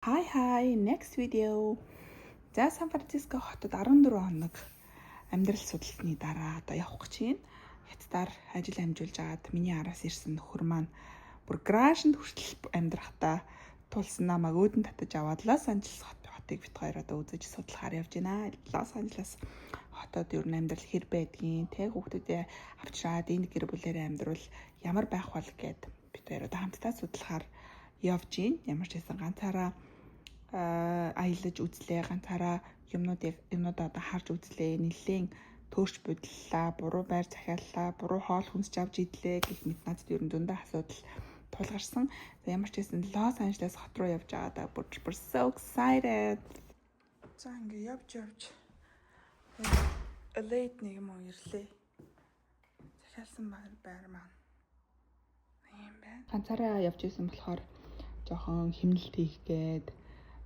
Hi, next video. За Сан Франциско хотод 14 хоног амьдрал судалтны дараа одоо явах гэж байна. Хятадаар ажил амжуулж агаад миний араас ирсэн нөхөр маань бүр Грашнд хүртэл амьдрахтаа тулсан намайг өөдөн татаж аваад Лос Анжелес хотыг бит хоёр одоо үзэж судлахаар явж байна. Лос Анжелес хотод ер нь амьдрал хэр байдгийг тэг хүүхдүүдээ авчираад энэ гэр бүлээрээ амьдрал ямар байх бол гэд бит хоёр одоо хамтдаа судлахаар явж байна. Ямар ч байсан ганцаараа аялаж үзлээ, ганцаараа юмнуудаа одоо харж үзлээ, нэлээд төөрч бодлоо, буруу байр захиаллаа, буруу хоол хүнсч авч идлээ гэх мэт надад ер нь зөндөө асуудал тулгарсан. Ямар ч байсан Лос Анжелес хот руу явж байгаадаа бүр so excited. За ингээ явж LA-д нэг юм ирлээ. Захиалсан байр маань юм байна. Ганцаараа явж исэн болохоор жоохон химнэлт хийх гээд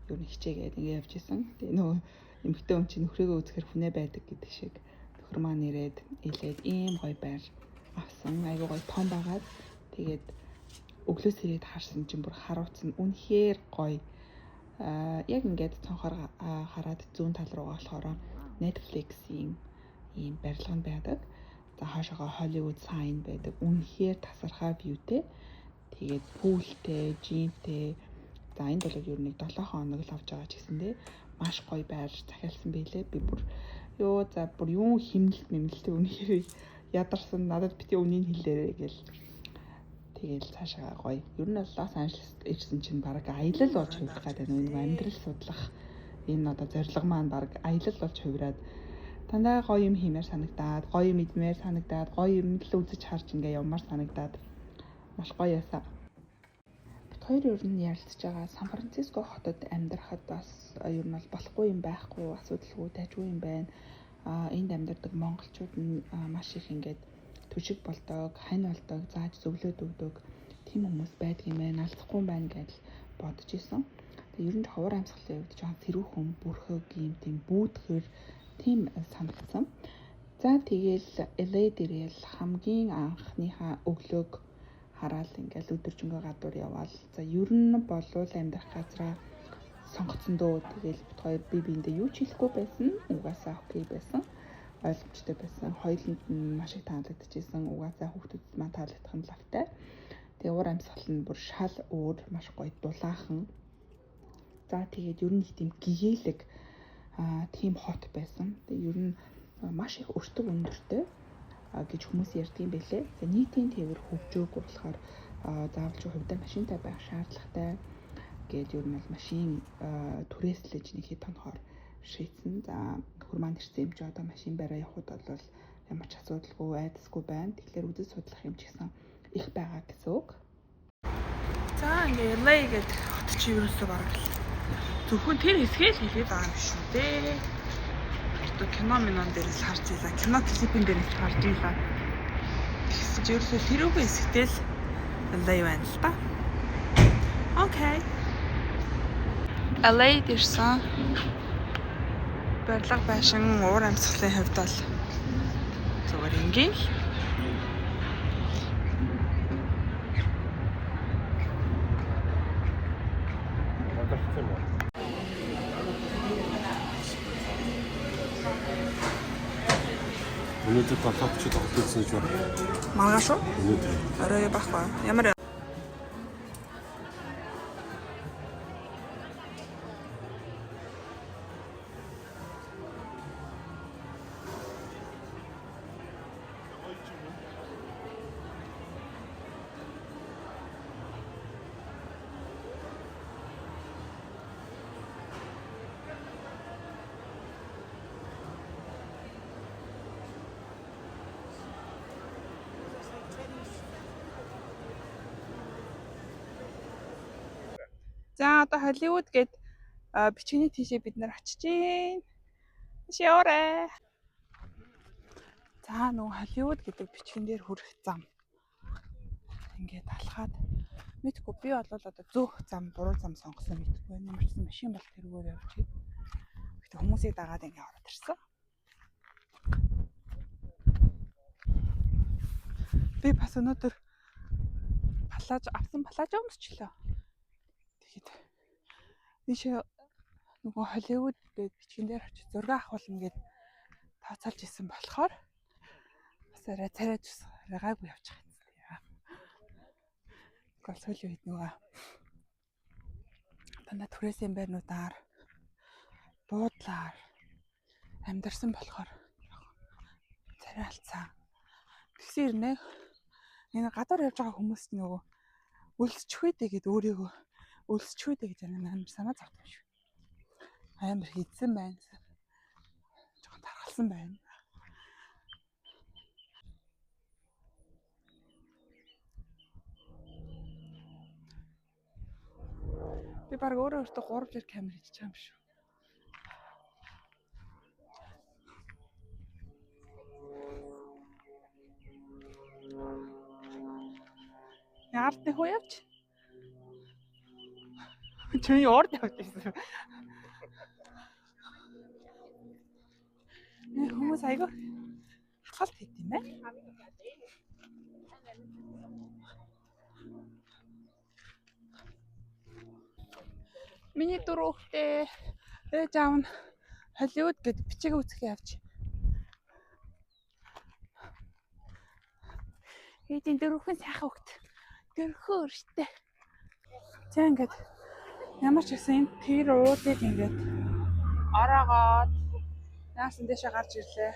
юу нэг хичээгээд ингээ явж исэн. Тэгээ нөгөө эмэгтэй хүн чинь нөхрийгөө үзэхэр хүнээ байдаг гэдэг шиг нөхөр маань ирээд илээд ийм гоё байр авсан. Айгуу гоё том байгаад тэгээд өглөөс ирээд харсан чинь бүр харуулсан үнэхээр гоё. Яг ингээд цонхоор хараад зүүн тал руугаа болохоор Netflix-ийн ийм барилганд байдаг. За хаашаага Hollywood sign байдаг. Үнэхээр тасархай вьютэй. Тэгээд пүүлтэй, жимтэй. За энд бол ер нь 7 хоног л авч байгаа ч гэсэндээ маш гоё байр захиалсан байлээ. Би бүр юу химнэлт мэмнэлтэй үнэхээр ядарсан. Надад бити үнийг хэлээрэй гэл. Тэгээл цаашаа гоё. Ер нь Лос Анжелест ирсэн чинь баг аялал болж хувирах гэдэг нэг амьдрал судлах энэ одоо зорилго маань баг аялал болж хувираад дандаа гоё юм хиймээр санагдаад, гоё юм идмээр санагдаад, гоё юм л үзэж харж ингээ явмаар санагдаад маш гоё ясаа. Бид хоёр ер нь ярилцж байгаа Сан Франциско хотод амьдрахад бас ер нь бол болохгүй юм байхгүй, асуудалгүй тажгүй юм байна. Энд амьдардаг монголчууд нь маш их ингээд түшиг болдог, хань болдог, зааж зөвлөд өгдөг тийм хүмүүс байдаг юм байна. Алдахгүй юм байна гэж бодож исэн. Тэгээ ер нь ховор амьсгалын үед жоохон сэрүүхэн, бүрхэг юм тийм бүүдгэр тийм санагдсан. За тэгээл LA дээрэл хамгийн анхныхаа өглөөг хараад ингээл өдөржингөө гадуур яваал. За ер нь болвол амьдрах газраа сонгоцсон дөө. Тэгээл бид хоёр биендээ юу ч хэлэхгүй байсан. Угаасаа окей байсан. Ойлгомжтой байсан. Хоёуланд нь маш их таалагдчихсэн. Угаасаа хүүхдүүдэд маань таалагдах нь лавтай. Тэгээ уур амьсгал нь бүр шал өөр, маш гоё дулаахан. За тэгээд ер нь их тийм гэгээлэг тийм хот байсан. Тэгээ ер нь маш их өртөг өндөртэй гэж хүмүүс ярьдаг юм байлээ. За нийтийн тээвэр хөгжөөгүй болохоор заавалж хувьдаа машинтай байх шаардлагатай гээд ер нь бол машин түрээслэж нэг хэд тонохоор шийдсэн. За нөхөр маань ирсэн юм чи одоо машин бариа явахд бол ямар ч асуудалгүй айдасгүй байна. Тэгэхээр үзэж судлах юм ч гэсэн их байгаа гэсэн үг. За ингээ LA гэдэг хот чи ерөөсөө бараг зөвхөн тэр хэсгээ л хэлээд байгаа юм шүү дээ. Кино минон дээрээс харж ийлаа. Кино клипэн дээрээс харж ийлаа. Тэгсэн чи ерөөсөө тэрүүхэн хэсэгтэл LA байна л та. Окей. LA дэрсэн барилга байшин уур амьсгалын хувьд бол зүгээр ингийн л. Өнөөдөр толгойч тогтсон шүү. Маргааш уу? Өнөөдөр. Орой бахва. Ямар За одоо Холливуд гээд бичгийн тийшээ бид нар очиж гин. Шиорэ. За нөгөө Холливуд гэдэг бичгэн дээр хүрэх зам. Ингээд алхаад мэдгүй би бол одоо зөөх зам, буруу зам сонгосон мэдгүй. Ямар ч машин бол тэрүүгээр явж гээд. Гэтэ хүмүүсийг дагаад ингээд ороод ирсэн. Би бас өнөөдөр авсан палажо өмсчлөө. Тэгэхэд Тийш нөгөө Холливуд гээд бичгэн дээр очиж зураг авахулна гээд тооцоолж исэн болохоор бас арай царайж гайгүй явчих юм. Гол сүүлийн үед нөгөө дандаа түрээсийн байрнуудаар буудлаар амьдарсан болохоор царай алдсан. Тэгсэн ирнэ энэ гадуур явж байгаа хүмүүс нөгөө өлсчихвэдэ гэд өөрийгөө өлсчихвэдэ гэж амар санаа зовдөг юм шиг. Амар хийдсэн байна. Жохон тархалсан байна. Би баг өөрөө 3 жир камер хийж байгаа юм шүү. Яард нэх уу явч? Чи орд явж ирсэн. Хүмүүс айгүй хатгалт хийд юм байна. Миний дөрөвтэй ээж аав нь Холливуд гэдэг бичиг үзэх явж. Ээжийн дөрөвхөн сайхан хөвгт. Дөрөхөө өрштэй. За ингээд ямар ч гэсэн тэр уудыг ингээд ороогоод наасан дэшээ гарч ирлээ.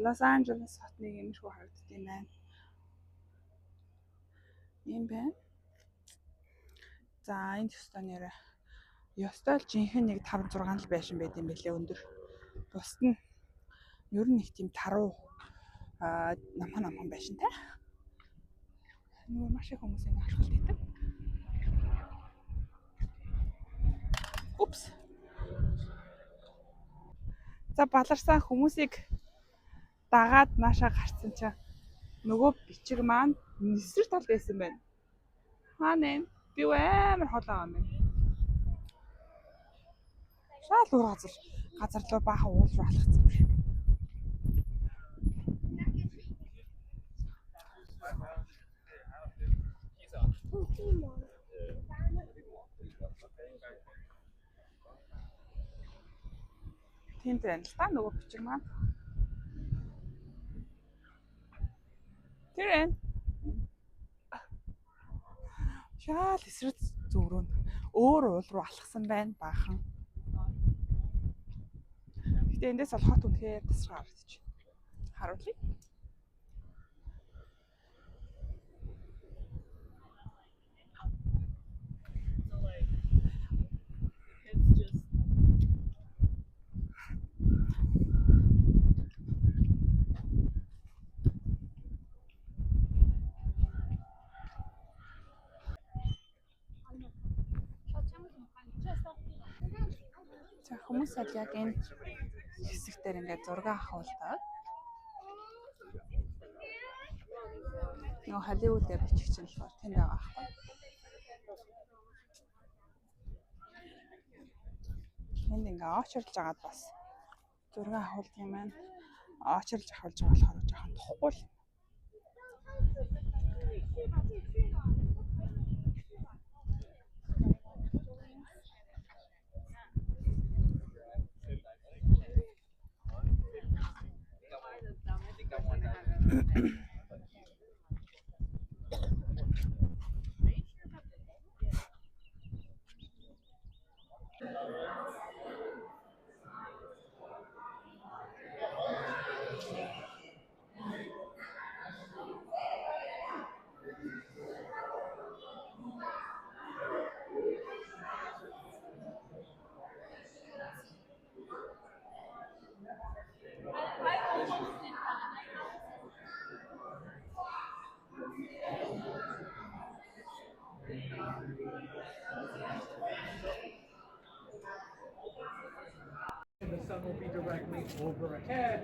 Лос Анжелес хотныг иймэрхүү харагддаг юм байна. Ийм байна. За энэ төстой нэрээ ёстой л жинхэнэ нэг 5-6 л байшин байт юм бэлээ өндөр. Бусд нь ер нь их тийм таруу намхан байшинтай. Нөгөө маш их хүмүүс ингэ хашгилт хийдэг. Упс. За баларсан хүмүүсийг дагаад наашаа гарцсан чинь нөгөө бичиг маань нэсвэр тал байсан байна. Хаа нэм би амар холоо юм. Шал уур газар руу баахан уулж алхацсан юм шиг. Тийм байна л та нөгөө бичиг маань. Тэр энэ шал эсрэг зүгрөө өөр уул руу алхсан байна баахан. Гэтэ эндээс бол хот үнэхээр тасраа харагдаж байна. Харуулъя. За хүмүүс аль яг энэ хэсэгтэр ингээд зураг авахулдаг. Нөгөө Холливуудээр бичих чинь болохоор тэнд байгаа аахгүй. Энд ингээ очирлж агаад бас зураг авахулдаг юм байна. Очирлж авахулж байгаа болохоор жоохон тухгүй л. The sun will be directly overhead.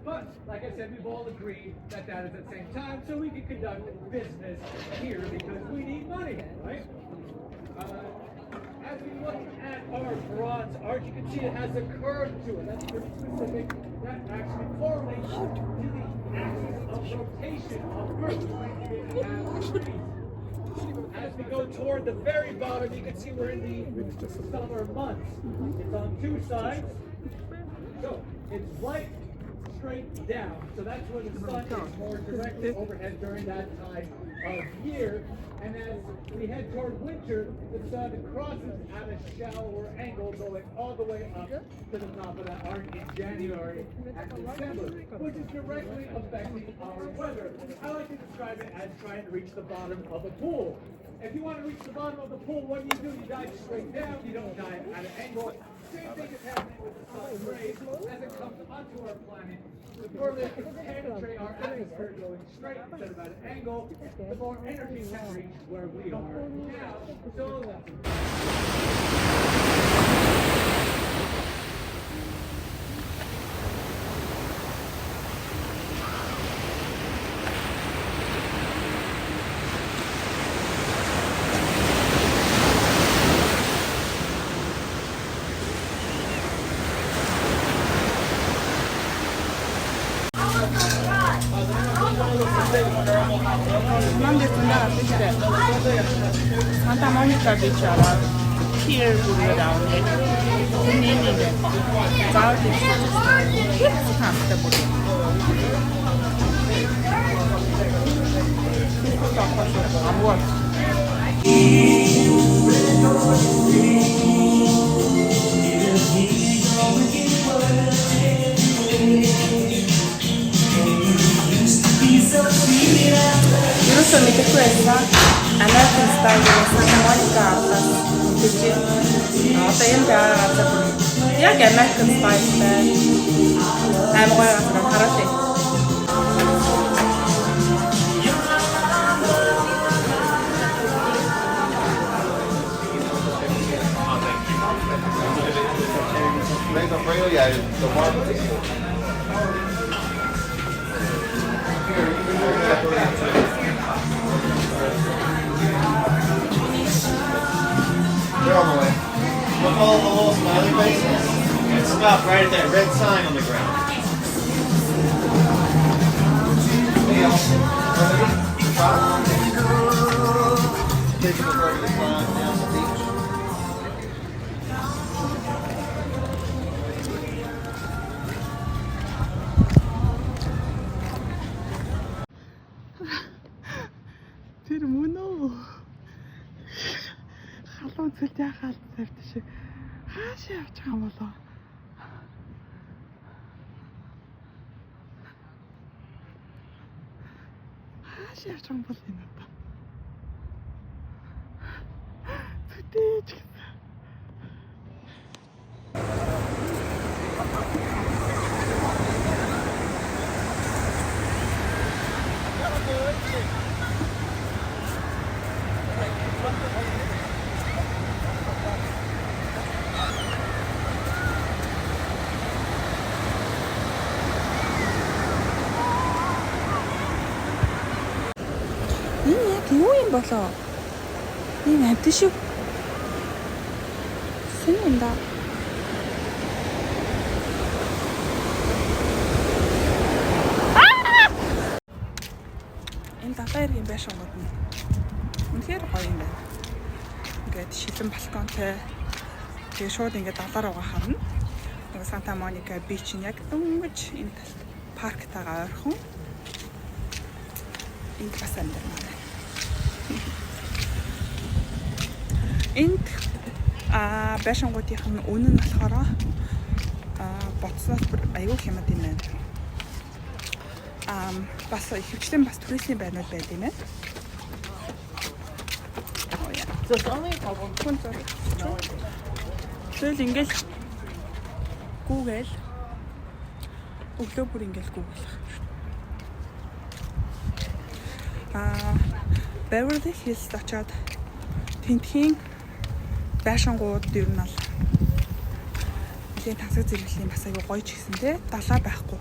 But, like I said, we've all agreed that that is at the same time, so we can conduct business here because we need money, right? As we look at our bronze arch, you can see it has a curve to it. That's pretty specific. That actually correlates to the axis of rotation of Earth. As as we go toward the very bottom, you can see we're in the summer months. It's on two sides. So it's right straight down. So that's where the sun is more directly overhead during that time of year. And as we head toward winter, the sun crosses at a shallower angle, going all the way up to the top of that arc in January and December, which is directly affecting our weather. I like to describe it as trying to reach the bottom of a pool. If you want to reach the bottom of the pool, what do? You dive straight down, you don't dive at an angle. Same thing is happening with the sun's rays as it comes onto our planet. The further it can penetrate our atmosphere going straight instead of at an angle, the more energy can reach where we are now. So Santa Monica Beach ороод pier бүрээр авах. Нэнийд заавал их хамттай бүр. Амгуул. Ерөөсөө мэдэхгүй байсан. American style Santa Monica авсан. Тэгээд одоо энэ газар яг American style байна. Аймагай газар хараатай. Vengo frío y el tomate. They're on the way. Look all the little smiley faces. And stop right at that red sign on the ground. Hey, y'all. Taking the regular climb down the beach. Тэр мөн үү? Халуун цэлтэй хаалт тавьдаг шиг хаашаа явж байгаа юм болоо? Хаашаа явж байгаа юм бол энэ одоо? Зүтэж гэсэн. Юу юм болоо? Ийм амт шүү. Сэн юм да. Энэ далайн иргэн байшингууд нь үнэхээр гоё юм байна. Ингээд шилэн балконтой. Тэгээ шууд ингээд далаар угаа харна. Нэг Санта Моника бич нь яг дөнгөж энэ парктайгаа ойрхон. Энд бас амьдарна. Энд байшингуудынх нь үнэ нь болохоор боцноос аюул хямд юм байна. Бас ихэвчлэн бас туристийн байрнууд байд юм байна. Тэгэл ингээл гүүгээл өглөө бүр ингээл гүүгэх. Beverly Hills очоод тентхийн байшингууд ер нь л нэлийн тансаг зэрэглэлийн бас аягүй гоё ч гэсэн те далаа байхгүй.